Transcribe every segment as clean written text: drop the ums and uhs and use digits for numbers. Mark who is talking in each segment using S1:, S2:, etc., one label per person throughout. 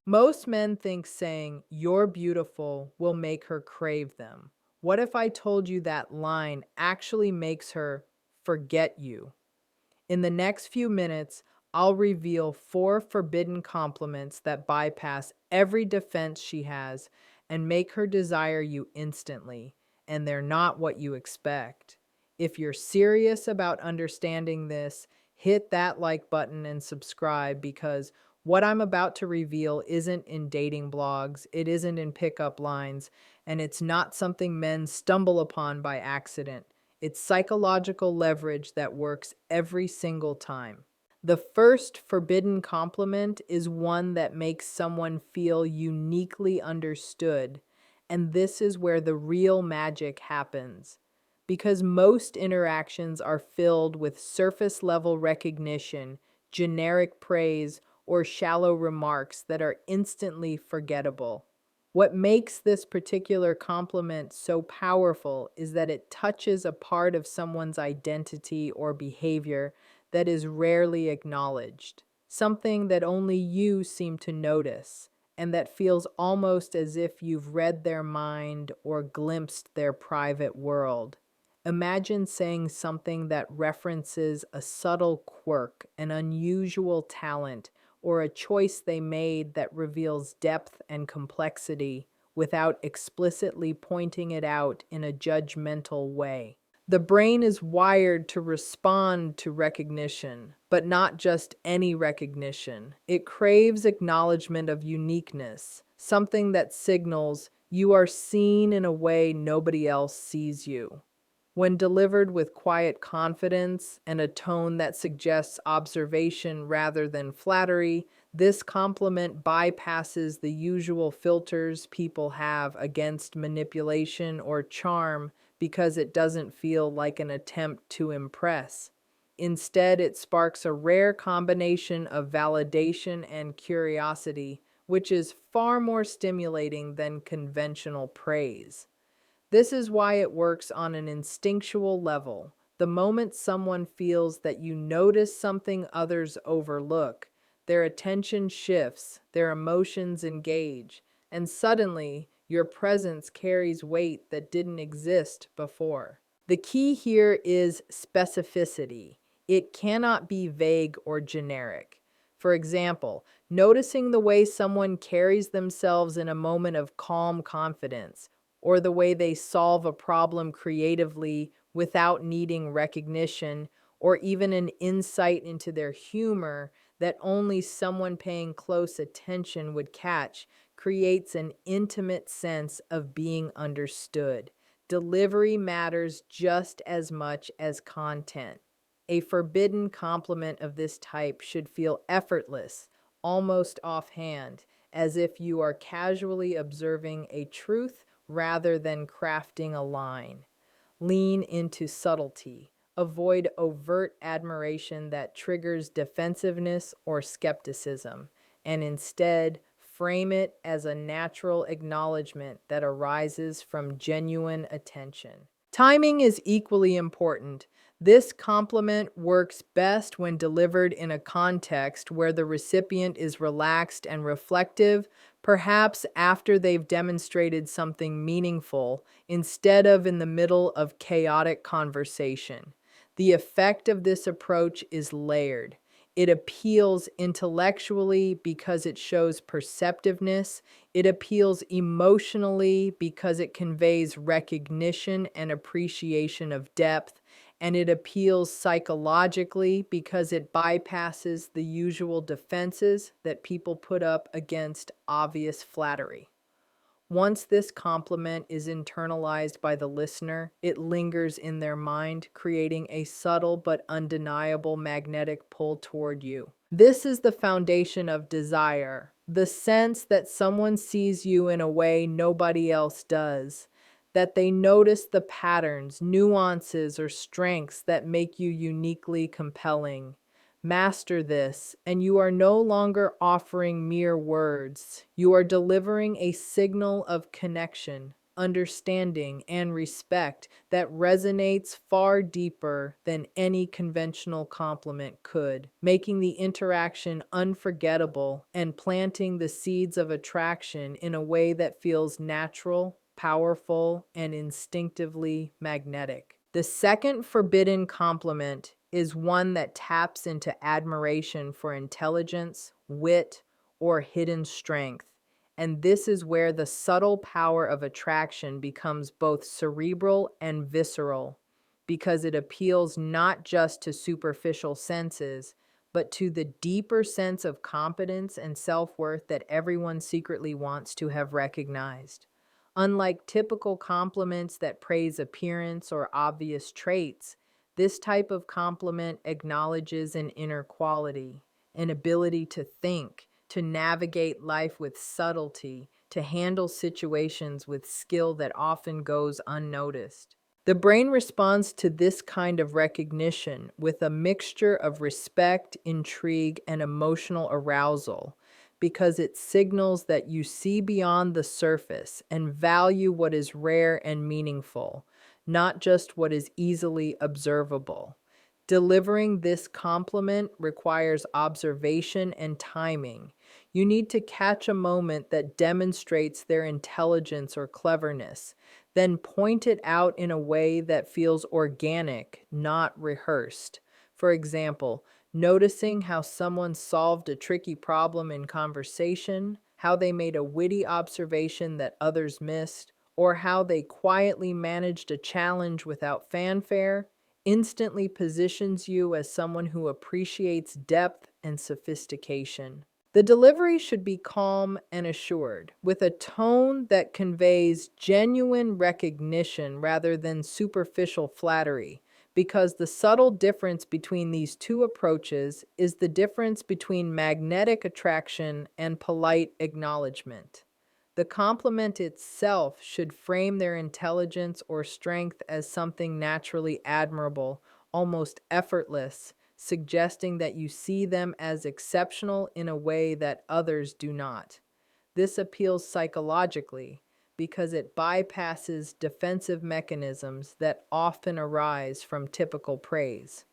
S1: Most men think saying, "You're beautiful," will make her crave them. What if I told you that line actually makes her forget you? In the next few minutes, I'll reveal 4 forbidden compliments that bypass every defense she has and make her desire you instantly, and they're not what you expect. If you're serious about understanding this, hit that like button and subscribe because what I'm about to reveal isn't in dating blogs, it isn't in pickup lines, and it's not something men stumble upon by accident. It's psychological leverage that works every single time. The first forbidden compliment is one that makes someone feel uniquely understood, and this is where the real magic happens. Because most interactions are filled with surface level recognition, generic praise, or shallow remarks that are instantly forgettable. What makes this particular compliment so powerful is that it touches a part of someone's identity or behavior that is rarely acknowledged, something that only you seem to notice, and that feels almost as if you've read their mind or glimpsed their private world. Imagine saying something that references a subtle quirk, an unusual talent, or a choice they made that reveals depth and complexity without explicitly pointing it out in a judgmental way. The brain is wired to respond to recognition, but not just any recognition. It craves acknowledgement of uniqueness, something that signals you are seen in a way nobody else sees you. When delivered with quiet confidence and a tone that suggests observation rather than flattery, this compliment bypasses the usual filters people have against manipulation or charm because it doesn't feel like an attempt to impress. Instead, it sparks a rare combination of validation and curiosity, which is far more stimulating than conventional praise. This is why it works on an instinctual level. The moment someone feels that you notice something others overlook, their attention shifts, their emotions engage, and suddenly your presence carries weight that didn't exist before. The key here is specificity. It cannot be vague or generic. For example, noticing the way someone carries themselves in a moment of calm confidence, or the way they solve a problem creatively without needing recognition, or even an insight into their humor that only someone paying close attention would catch, creates an intimate sense of being understood. Delivery matters just as much as content. A forbidden compliment of this type should feel effortless, almost offhand, as if you are casually observing a truth rather than crafting a line. Lean into subtlety. Avoid overt admiration that triggers defensiveness or skepticism, and instead frame it as a natural acknowledgement that arises from genuine attention. Timing is equally important. This compliment works best when delivered in a context where the recipient is relaxed and reflective, perhaps after they've demonstrated something meaningful, instead of in the middle of chaotic conversation. The effect of this approach is layered. It appeals intellectually because it shows perceptiveness. It appeals emotionally because it conveys recognition and appreciation of depth. And it appeals psychologically because it bypasses the usual defenses that people put up against obvious flattery. Once this compliment is internalized by the listener, it lingers in their mind, creating a subtle but undeniable magnetic pull toward you. This is the foundation of desire, the sense that someone sees you in a way nobody else does, that they notice the patterns, nuances, or strengths that make you uniquely compelling. Master this, and you are no longer offering mere words. You are delivering a signal of connection. understanding, and respect that resonates far deeper than any conventional compliment could, making the interaction unforgettable and planting the seeds of attraction in a way that feels natural, powerful, and instinctively magnetic. The second forbidden compliment is one that taps into admiration for intelligence, wit, or hidden strength. And this is where the subtle power of attraction becomes both cerebral and visceral, because it appeals not just to superficial senses, but to the deeper sense of competence and self worth that everyone secretly wants to have recognized. Unlike typical compliments that praise appearance or obvious traits, this type of compliment acknowledges an inner quality, an ability to think, to navigate life with subtlety, to handle situations with skill that often goes unnoticed. The brain responds to this kind of recognition with a mixture of respect, intrigue, and emotional arousal because it signals that you see beyond the surface and value what is rare and meaningful, not just what is easily observable. Delivering this compliment requires observation and timing. You need to catch a moment that demonstrates their intelligence or cleverness, then point it out in a way that feels organic, not rehearsed. For example, noticing how someone solved a tricky problem in conversation, how they made a witty observation that others missed, or how they quietly managed a challenge without fanfare, instantly positions you as someone who appreciates depth and sophistication. The delivery should be calm and assured, with a tone that conveys genuine recognition rather than superficial flattery, because the subtle difference between these two approaches is the difference between magnetic attraction and polite acknowledgement. The compliment itself should frame their intelligence or strength as something naturally admirable, almost effortless, suggesting that you see them as exceptional in a way that others do not. This appeals psychologically because it bypasses defensive mechanisms that often arise from typical praise.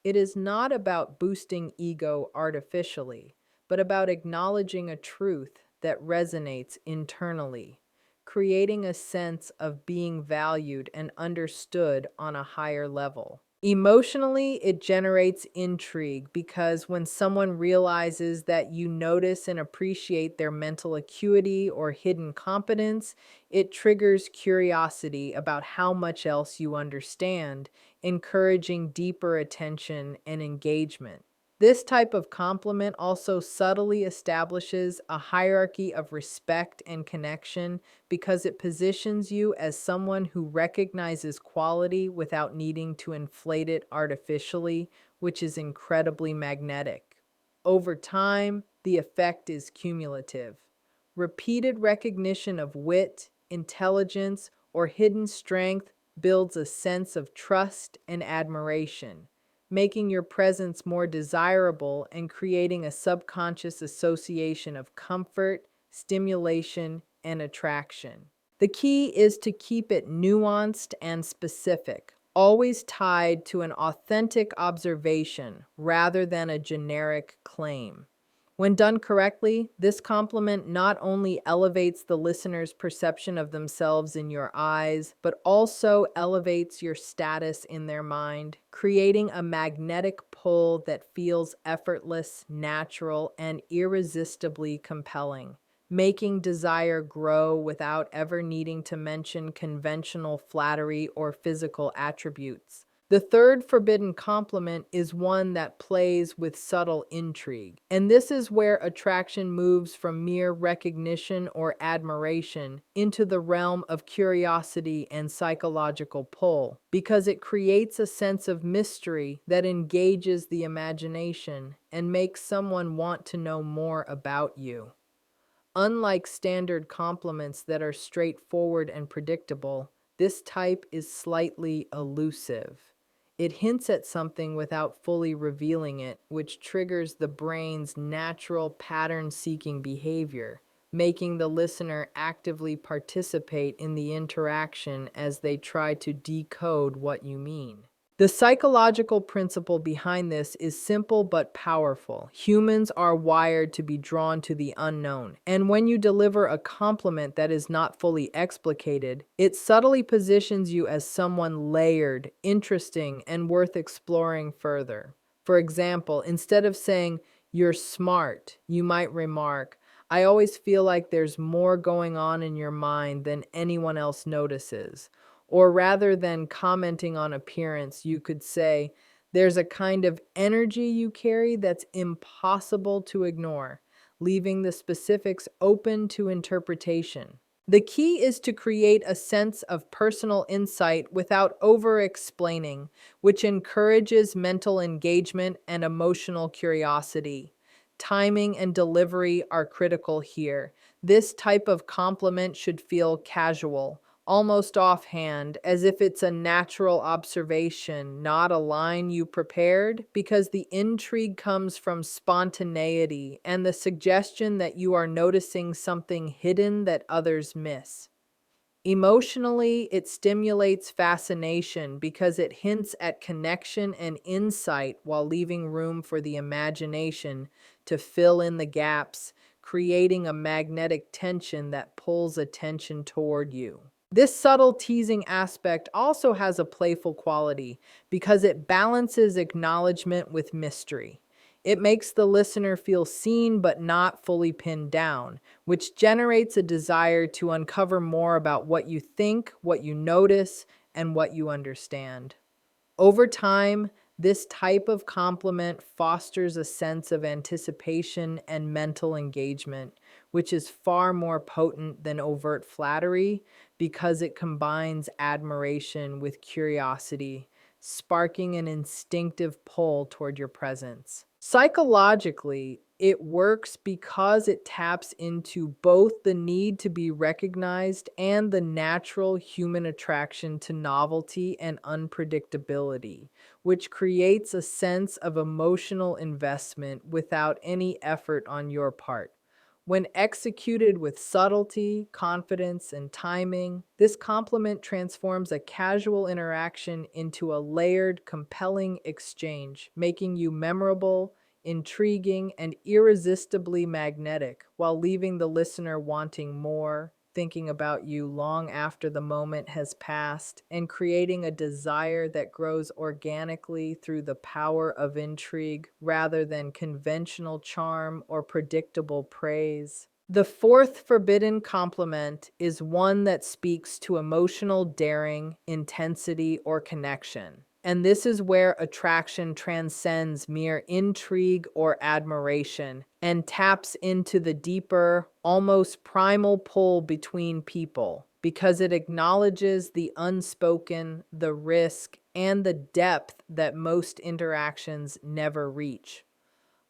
S1: It is not about boosting ego artificially, but about acknowledging a truth that resonates internally, creating a sense of being valued and understood on a higher level. Emotionally, it generates intrigue because when someone realizes that you notice and appreciate their mental acuity or hidden competence, it triggers curiosity about how much else you understand, encouraging deeper attention and engagement. This type of compliment also subtly establishes a hierarchy of respect and connection because it positions you as someone who recognizes quality without needing to inflate it artificially, which is incredibly magnetic. Over time, the effect is cumulative. Repeated recognition of wit, intelligence, or hidden strength builds a sense of trust and admiration, making your presence more desirable and creating a subconscious association of comfort, stimulation, and attraction. The key is to keep it nuanced and specific, always tied to an authentic observation rather than a generic claim. When done correctly, this compliment not only elevates the listener's perception of themselves in your eyes, but also elevates your status in their mind, creating a magnetic pull that feels effortless, natural, and irresistibly compelling, making desire grow without ever needing to mention conventional flattery or physical attributes. The third forbidden compliment is one that plays with subtle intrigue. And this is where attraction moves from mere recognition or admiration into the realm of curiosity and psychological pull, because it creates a sense of mystery that engages the imagination and makes someone want to know more about you. Unlike standard compliments that are straightforward and predictable, this type is slightly elusive. It hints at something without fully revealing it, which triggers the brain's natural pattern seeking behavior, making the listener actively participate in the interaction as they try to decode what you mean. The psychological principle behind this is simple but powerful. Humans are wired to be drawn to the unknown, and when you deliver a compliment that is not fully explicated, it subtly positions you as someone layered, interesting, and worth exploring further. For example, instead of saying, "You're smart," you might remark, "I always feel like there's more going on in your mind than anyone else notices." Or rather than commenting on appearance, you could say, "There's a kind of energy you carry that's impossible to ignore," leaving the specifics open to interpretation. The key is to create a sense of personal insight without over explaining, which encourages mental engagement and emotional curiosity. Timing and delivery are critical here. This type of compliment should feel casual, almost offhand, as if it's a natural observation, not a line you prepared, because the intrigue comes from spontaneity and the suggestion that you are noticing something hidden that others miss. Emotionally, it stimulates fascination because it hints at connection and insight while leaving room for the imagination to fill in the gaps, creating a magnetic tension that pulls attention toward you. This subtle teasing aspect also has a playful quality because it balances acknowledgement with mystery. It makes the listener feel seen but not fully pinned down, which generates a desire to uncover more about what you think, what you notice, and what you understand. Over time, this type of compliment fosters a sense of anticipation and mental engagement, which is far more potent than overt flattery because it combines admiration with curiosity, sparking an instinctive pull toward your presence. Psychologically, it works because it taps into both the need to be recognized and the natural human attraction to novelty and unpredictability, which creates a sense of emotional investment without any effort on your part. When executed with subtlety, confidence, and timing, this compliment transforms a casual interaction into a layered, compelling exchange, making you memorable, intriguing, and irresistibly magnetic, while leaving the listener wanting more, thinking about you long after the moment has passed, and creating a desire that grows organically through the power of intrigue rather than conventional charm or predictable praise. The fourth forbidden compliment is one that speaks to emotional daring, intensity, or connection. And this is where attraction transcends mere intrigue or admiration and taps into the deeper, almost primal pull between people because it acknowledges the unspoken, the risk, and the depth that most interactions never reach.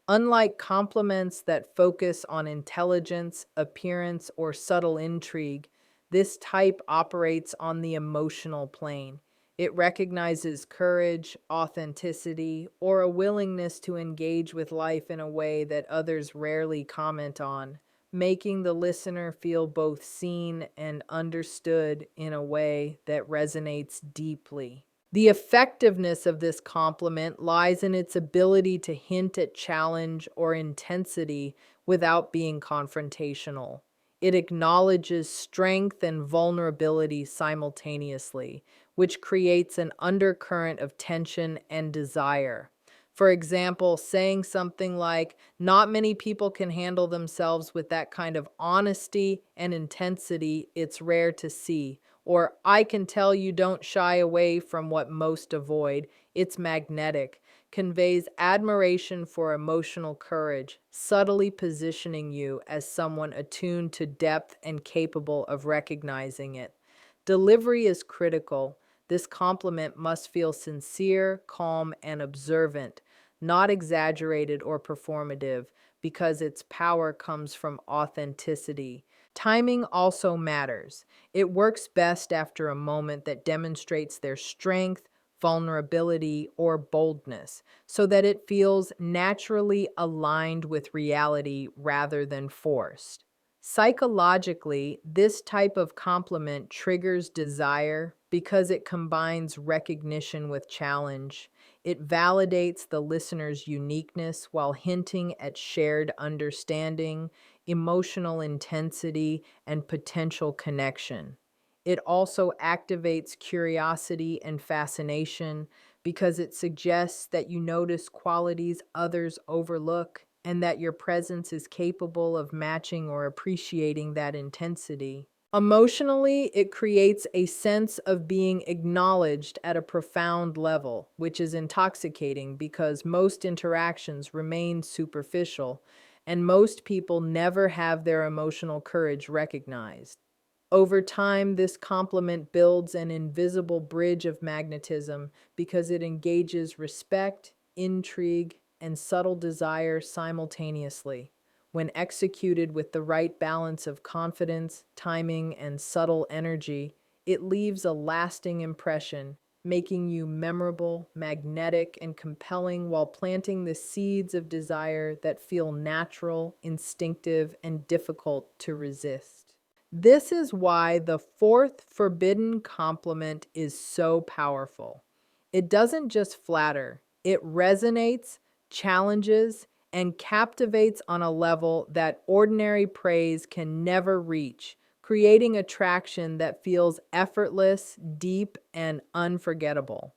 S1: Unlike compliments that focus on intelligence, appearance, or subtle intrigue, this type operates on the emotional plane. It recognizes courage, authenticity, or a willingness to engage with life in a way that others rarely comment on, making the listener feel both seen and understood in a way that resonates deeply. The effectiveness of this compliment lies in its ability to hint at challenge or intensity without being confrontational. It acknowledges strength and vulnerability simultaneously, which creates an undercurrent of tension and desire. For example, saying something like, "Not many people can handle themselves with that kind of honesty and intensity, it's rare to see," or "I can tell you don't shy away from what most avoid, it's magnetic," conveys admiration for emotional courage, subtly positioning you as someone attuned to depth and capable of recognizing it. Delivery is critical. This compliment must feel sincere, calm, and observant, not exaggerated or performative, because its power comes from authenticity. Timing also matters. It works best after a moment that demonstrates their strength, vulnerability, or boldness, so that it feels naturally aligned with reality rather than forced. Psychologically, this type of compliment triggers desire because it combines recognition with challenge. It validates the listener's uniqueness while hinting at shared understanding, emotional intensity, and potential connection. It also activates curiosity and fascination because it suggests that you notice qualities others overlook and that your presence is capable of matching or appreciating that intensity. Emotionally, it creates a sense of being acknowledged at a profound level, which is intoxicating because most interactions remain superficial and most people never have their emotional courage recognized. Over time, this complement builds an invisible bridge of magnetism because it engages respect, intrigue, and subtle desire simultaneously. When executed with the right balance of confidence, timing, and subtle energy, it leaves a lasting impression, making you memorable, magnetic, and compelling while planting the seeds of desire that feel natural, instinctive, and difficult to resist. This is why the fourth forbidden compliment is so powerful. It doesn't just flatter, it resonates, challenges, and captivates on a level that ordinary praise can never reach, creating attraction that feels effortless, deep, and unforgettable.